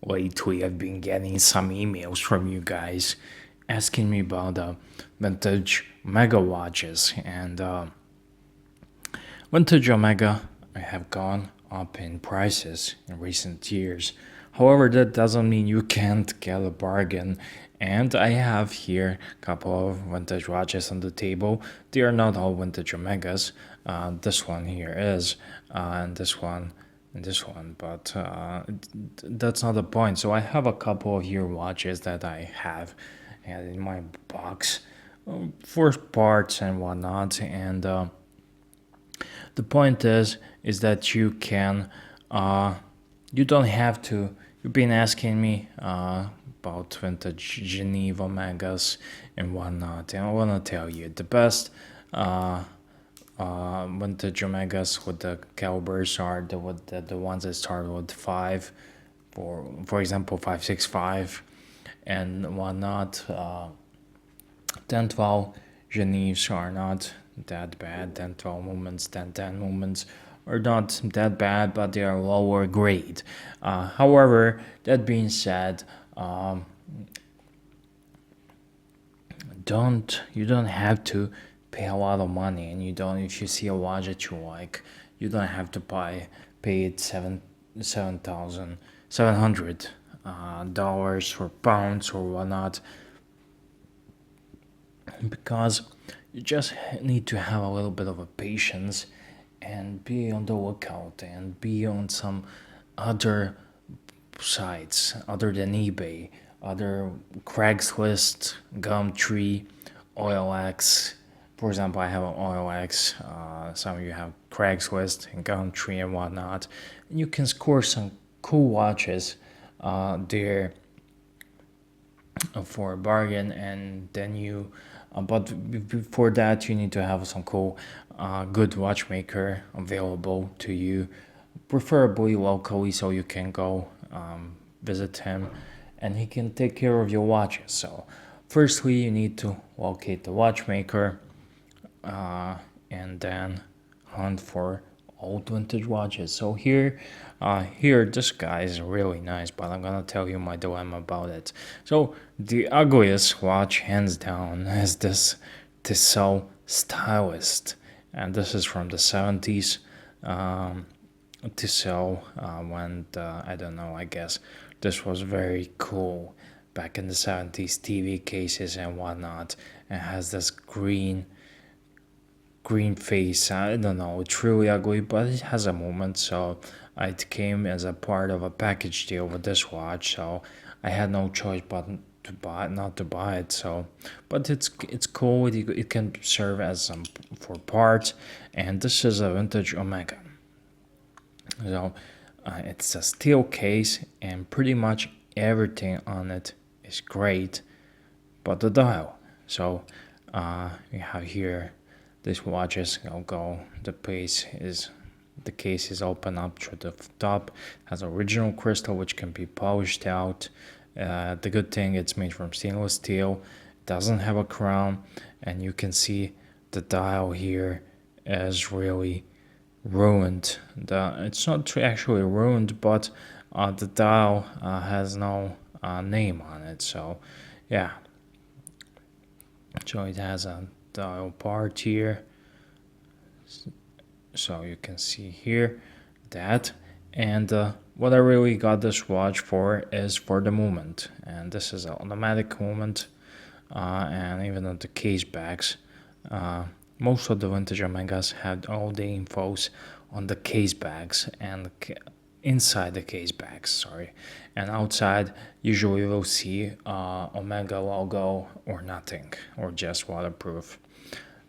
Lately, I've been getting some emails from you guys asking me about vintage Omega watches, and vintage Omega have gone up in prices in recent years. However, that doesn't mean you can't get a bargain. And I have here a couple of vintage watches on the table. They are not all vintage Omegas. This one here is, and this one and this one, but that's not the point. So I have a couple of here watches that I have in my box for parts and whatnot. And the point is that you can, you don't have to. You've been asking me about vintage Geneva Omegas and whatnot, and I want to tell you the best vintage Omegas with the calibers are the ones that start with 5, for example 565 and whatnot. 1012 Geneves are not that bad. 1012 movements, 1010 movements are not that bad, but they are lower grade. However, that being said, you don't have to pay a lot of money, and you don't, if you see a watch that you like, you don't have to pay it 7,700 dollars or pounds or whatnot, because you just need to have a little bit of a patience and be on the lookout and be on some other sites other than eBay, other Craigslist, Gumtree, OLX. For example, I have an OLX. Some of you have Craigslist and Gumtree and whatnot. And you can score some cool watches there for a bargain, and then you. But before that, you need to have some cool, good watchmaker available to you, preferably locally, so you can go visit him and he can take care of your watches. So firstly you need to locate the watchmaker, and then hunt for old vintage watches. So here this guy is really nice, but I'm gonna tell you my dilemma about it. So the ugliest watch hands down is this Tissot Stylist, and this is from the 70s. Tissot when I don't know, I guess this was very cool back in the 70s, TV cases and whatnot. It has this green face. I don't know, it's really ugly, but it has a moment. So it came as a part of a package deal with this watch, so I had no choice but to buy, not to buy it. So, but it's cool. It can serve as some for parts, and this is a vintage Omega. So it's a steel case, and pretty much everything on it is great, but the dial. So we have here this watches go. The case is open up to the top. Has original crystal which can be polished out. The good thing, it's made from stainless steel. It doesn't have a crown, and you can see the dial here is really ruined. It's not actually ruined, but the dial has no name on it. So yeah, so it has a dial part here, so you can see here that. And what I really got this watch for is for the movement, and this is an automatic movement, and even on the case backs, most of the vintage Omegas had all the infos on the case bags and inside the case bags, sorry, and outside usually we'll see Omega logo or nothing, or just waterproof.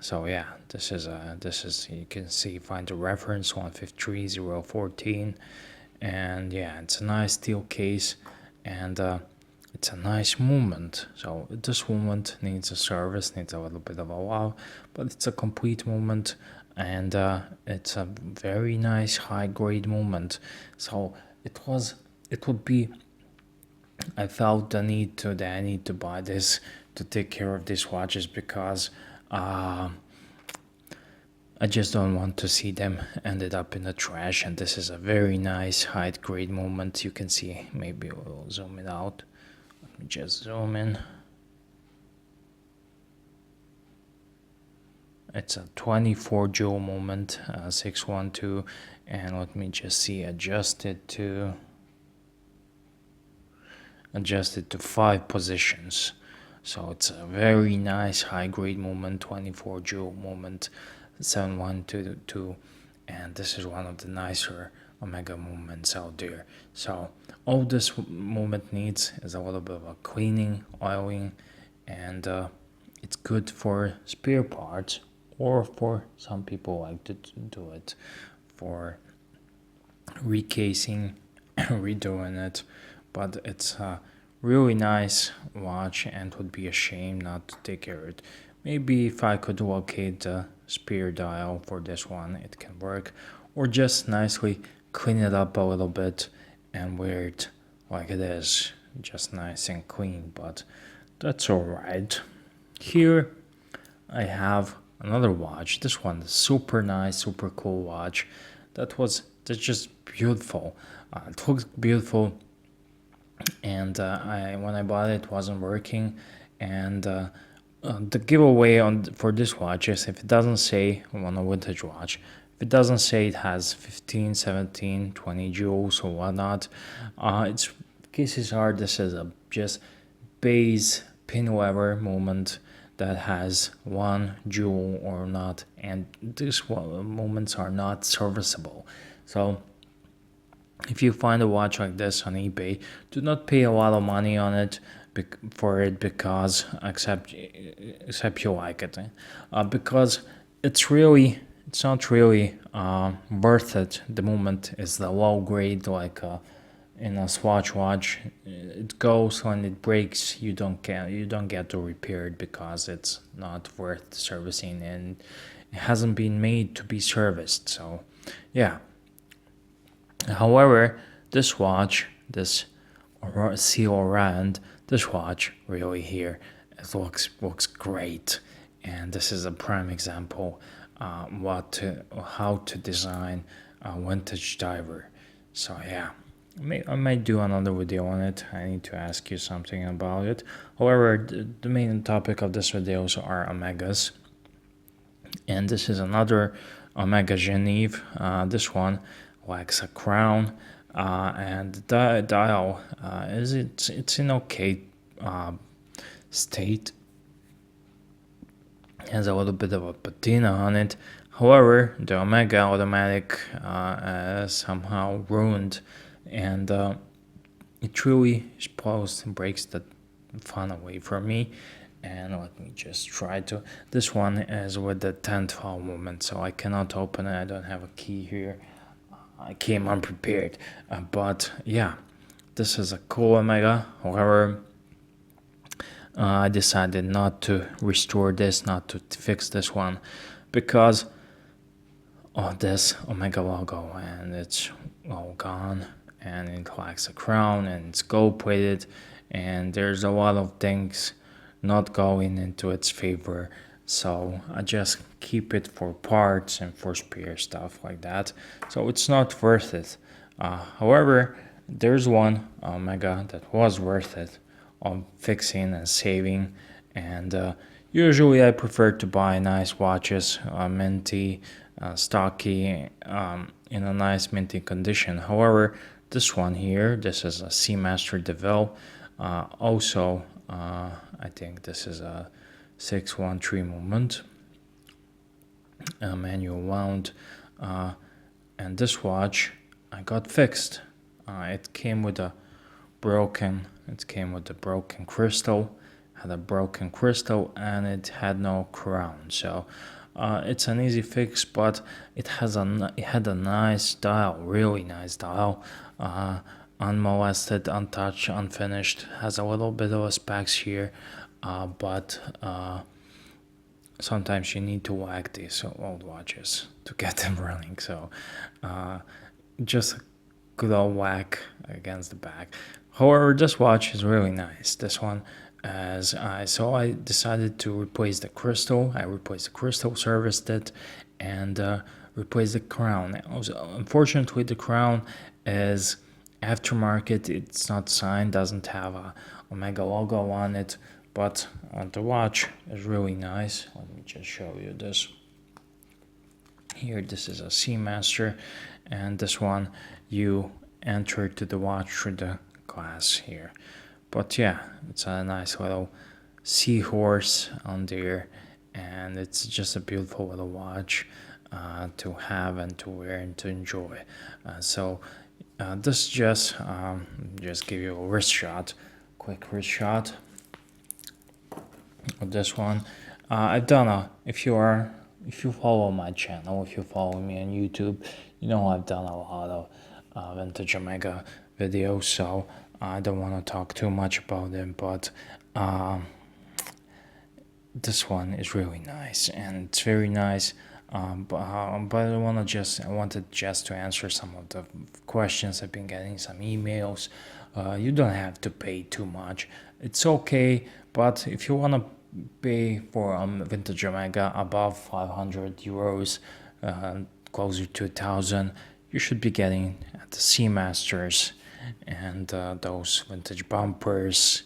So yeah, this is you can see, find the reference 153014, and yeah, it's a nice steel case, and it's a nice movement. So this movement needs a service, needs a little bit of a wow, but it's a complete movement, and it's a very nice high grade movement. So it would be, I felt the need to that I need to buy this to take care of these watches, because I just don't want to see them ended up in the trash. And this is a very nice height grade moment. You can see, maybe we'll zoom it out. Let me just zoom in. It's a 24 joule moment, 612, and let me just see, adjust it to 5 positions. So it's a very nice high grade moment, 24 joule moment, 7122, and this is one of the nicer Omega movements out there. So all this movement needs is a little bit of a cleaning, oiling, and it's good for spare parts, or for some people like to do it for recasing, redoing it. But it's a really nice watch, and would be a shame not to take care of it. Maybe if I could locate the spare dial for this one, it can work, or just nicely clean it up a little bit and wear it like it is, just nice and clean. But that's all right. Here I have another watch. This one is super nice, super cool watch. That's just beautiful. It looks beautiful, and when I bought it, it wasn't working. And the giveaway for this watch is, if it doesn't say on a vintage watch, if it doesn't say it has 15, 17, 20 joules or whatnot, its cases are, this is a just base pin lever moment that has 1 joule or not, and these moments are not serviceable. So if you find a watch like this on eBay, do not pay a lot of money on it for it, because except you like it, because it's not really worth it. The moment is the low grade, like in a Swatch watch. It goes, when it breaks, you don't get to repair it, because it's not worth servicing, and it hasn't been made to be serviced. So yeah. However, this watch, this seal rand, this watch really here, it looks great, and this is a prime example how to design a vintage diver. So yeah, I might do another video on it. I need to ask you something about it. However, the main topic of this videos are Omegas, and this is another Omega Geneve. This one lacks a crown, and the dial it's in okay state. It has a little bit of a patina on it. However, the Omega automatic somehow ruined, and it truly spoils and breaks the fun away from me. And let me just try to. This one is with the 10th file movement, so I cannot open it. I don't have a key here. I came unprepared, but yeah, this is a cool Omega. However, I decided not to restore this, not to fix this one, because of this Omega logo, and it's all gone, and it lacks a crown, and it's gold plated, and there's a lot of things not going into its favor. So I just keep it for parts and for spare stuff like that. So it's not worth it. However, there's one Omega that was worth it on fixing and saving. And usually I prefer to buy nice watches, minty, stocky, in a nice minty condition. However, this one here, this is a Seamaster DeVille. Also, I think this is a 613 movement, manual wound, and this watch I got fixed. It came with a broken crystal, had a broken crystal, and it had no crown. So it's an easy fix, but it had a nice dial, really nice dial, unmolested, untouched, unfinished. Has a little bit of a specs here, but sometimes you need to whack these old watches to get them running. So just a good old whack against the back. However, this watch is really nice. This one, so I decided to replace the crystal. I replaced the crystal, serviced it, and replace the crown. Also, unfortunately, the crown is aftermarket. It's not signed, doesn't have a Omega logo on it, but the watch is really nice. Let me just show you this. Here, this is a Seamaster, and this one you enter to the watch through the glass here. But yeah, it's a nice little seahorse on there, and it's just a beautiful little watch to have and to wear and to enjoy. This just give you a wrist shot, quick wrist shot of this one. I've done if you follow my channel, if you follow me on YouTube, you know I've done a lot of vintage Omega videos, so I don't want to talk too much about them, but this one is really nice, and it's very nice. But I wanted just to answer some of the questions. I've been getting some emails. You don't have to pay too much. It's okay, but if you want to pay for vintage Omega above 500 euros, closer to 1,000, you should be getting at the Seamasters and those vintage bumpers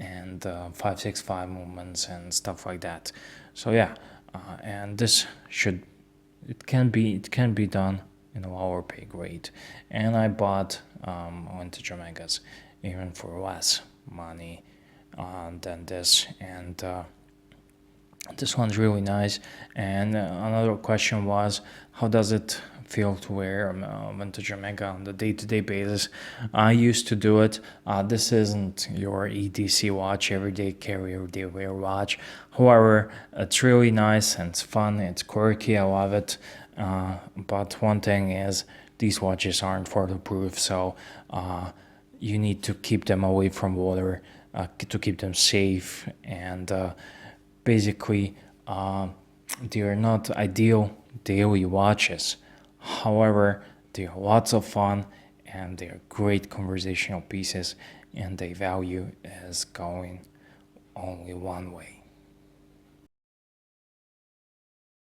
and 565 movements and stuff like that. So yeah, and it can be done in a lower pay grade. And I bought vintage Omegas even for less money than this, and this one's really nice. And another question was, how does it feel to wear vintage Omega on the day-to-day basis? I used to do it. This isn't your EDC watch, everyday carry, everyday wear watch. However, it's really nice and it's fun. It's quirky. I love it. But one thing is, these watches aren't waterproof, so you need to keep them away from water to keep them safe, and basically they are not ideal daily watches. However, they are lots of fun and they are great conversational pieces, and their value is going only one way.